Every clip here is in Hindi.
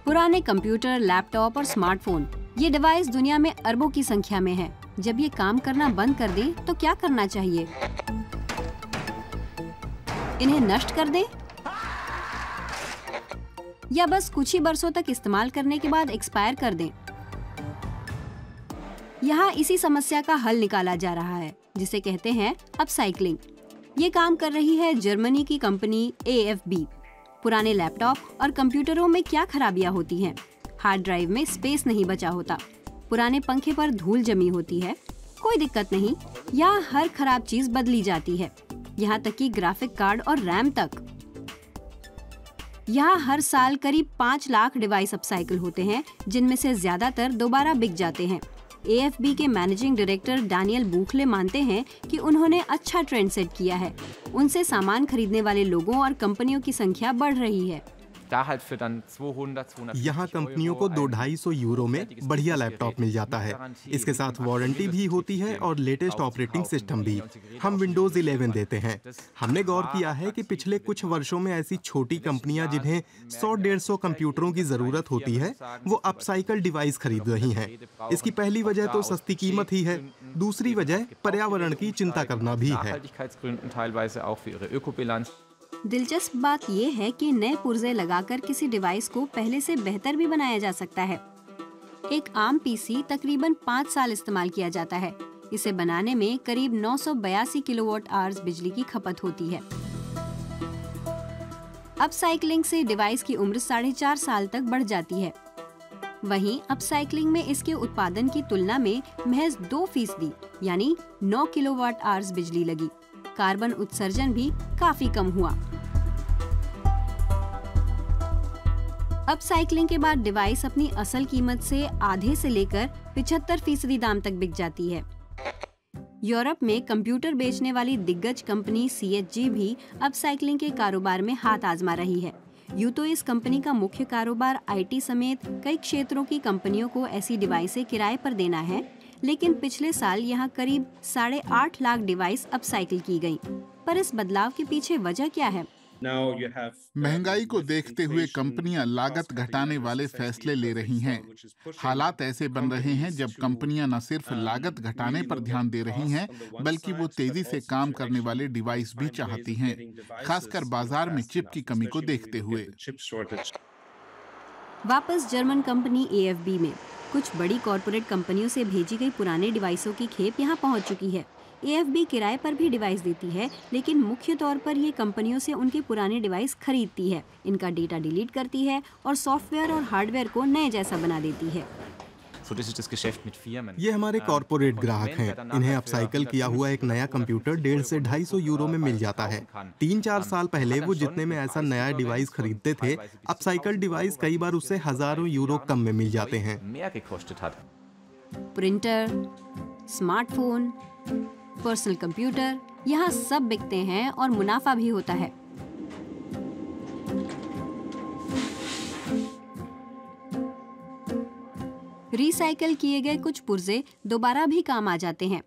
पुराने कंप्यूटर, लैपटॉप और स्मार्टफोन, ये डिवाइस दुनिया में अरबों की संख्या में है। जब ये काम करना बंद कर दे तो क्या करना चाहिए? इन्हें नष्ट कर दें या बस कुछ ही बरसों तक इस्तेमाल करने के बाद एक्सपायर कर दें? यहाँ इसी समस्या का हल निकाला जा रहा है, जिसे कहते हैं अपसाइक्लिंग। ये काम कर रही है जर्मनी की कंपनी AFB। पुराने लैपटॉप और कंप्यूटरों में क्या खराबियां होती हैं? हार्ड ड्राइव में स्पेस नहीं बचा होता, पुराने पंखे पर धूल जमी होती है, कोई दिक्कत नहीं, यहाँ हर खराब चीज बदली जाती है, यहाँ तक कि ग्राफिक कार्ड और रैम तक। यहाँ हर साल करीब 5 लाख डिवाइस अपसाइकिल होते हैं, जिनमें से ज्यादातर दोबारा बिक जाते हैं। AFB के मैनेजिंग डायरेक्टर डैनियल बुखले मानते हैं कि उन्होंने अच्छा ट्रेंड सेट किया है। उनसे सामान खरीदने वाले लोगों और कंपनियों की संख्या बढ़ रही है। यहाँ कंपनियों को 200-250 यूरो में बढ़िया लैपटॉप मिल जाता है। इसके साथ वारंटी भी होती है और लेटेस्ट ऑपरेटिंग सिस्टम भी। हम विंडोज 11 देते हैं। हमने गौर किया है कि पिछले कुछ वर्षों में ऐसी छोटी कंपनियां जिन्हें 100-150 कंप्यूटरों की जरूरत होती है, वो अपसाइकल डिवाइस खरीद रही हैं। इसकी पहली वजह तो सस्ती कीमत ही है, दूसरी वजह पर्यावरण की चिंता करना भी है। दिलचस्प बात यह है कि नए पुर्जे लगाकर किसी डिवाइस को पहले से बेहतर भी बनाया जा सकता है। एक आम पीसी तकरीबन 5 साल इस्तेमाल किया जाता है। इसे बनाने में करीब 982 किलोवाट आवर्स बिजली की खपत होती है। अपसाइक्लिंग से डिवाइस की उम्र 4.5 साल तक बढ़ जाती है। वहीं अपसाइक्लिंग में इसके उत्पादन की तुलना में महज 2% यानी 9 किलोवाट आवर्स बिजली लगी। कार्बन उत्सर्जन भी काफी कम हुआ। अपसाइक्लिंग के बाद डिवाइस अपनी असल कीमत से आधे से लेकर 75% दाम तक बिक जाती है। यूरोप में कंप्यूटर बेचने वाली दिग्गज कंपनी CHG भी अपसाइक्लिंग के कारोबार में हाथ आजमा रही है। यूं तो इस कंपनी का मुख्य कारोबार IT समेत कई क्षेत्रों की कंपनियों को ऐसी डिवाइसें किराए पर देना है, लेकिन पिछले साल यहाँ करीब 8.5 लाख डिवाइस अपसाइकिल की गयी। पर इस बदलाव के पीछे वजह क्या है? महंगाई को देखते हुए कंपनियां लागत घटाने वाले फैसले ले रही हैं। हालात ऐसे बन रहे हैं जब कंपनियां न सिर्फ लागत घटाने पर ध्यान दे रही हैं, बल्कि वो तेजी से काम करने वाले डिवाइस भी चाहती हैं, खासकर बाजार में चिप की कमी को देखते हुए। वापस जर्मन कंपनी AFB में कुछ बड़ी कॉरपोरेट कंपनियों से भेजी गई पुराने डिवाइसों की खेप यहाँ पहुँच चुकी है। AFB किराए पर भी डिवाइस देती है, लेकिन मुख्य तौर पर ये कंपनियों से उनके पुराने डिवाइस खरीदती है, इनका डेटा डिलीट करती है और सॉफ्टवेयर और हार्डवेयर को नए जैसा बना देती है। ये हमारे कॉर्पोरेट ग्राहक हैं। इन्हें अपसाइकल किया हुआ एक नया कंप्यूटर 150 से 250 यूरो में मिल जाता है। 3-4 साल पहले वो जितने में ऐसा नया डिवाइस खरीदते थे, अपसाइकल डिवाइस कई बार उससे हजारों यूरो कम में मिल जाते हैं। प्रिंटर, स्मार्टफोन, पर्सनल कंप्यूटर, यहाँ सब बिकते हैं और मुनाफा भी होता है। रिसाइकल किए गए कुछ पुर्जे दोबारा भी काम आ जाते हैं।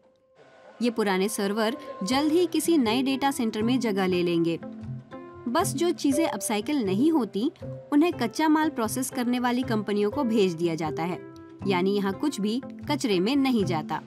ये पुराने सर्वर जल्द ही किसी नए डेटा सेंटर में जगह ले लेंगे। बस जो चीजें अपसाइकल नहीं होती, उन्हें कच्चा माल प्रोसेस करने वाली कंपनियों को भेज दिया जाता है, यानी यहाँ कुछ भी कचरे में नहीं जाता।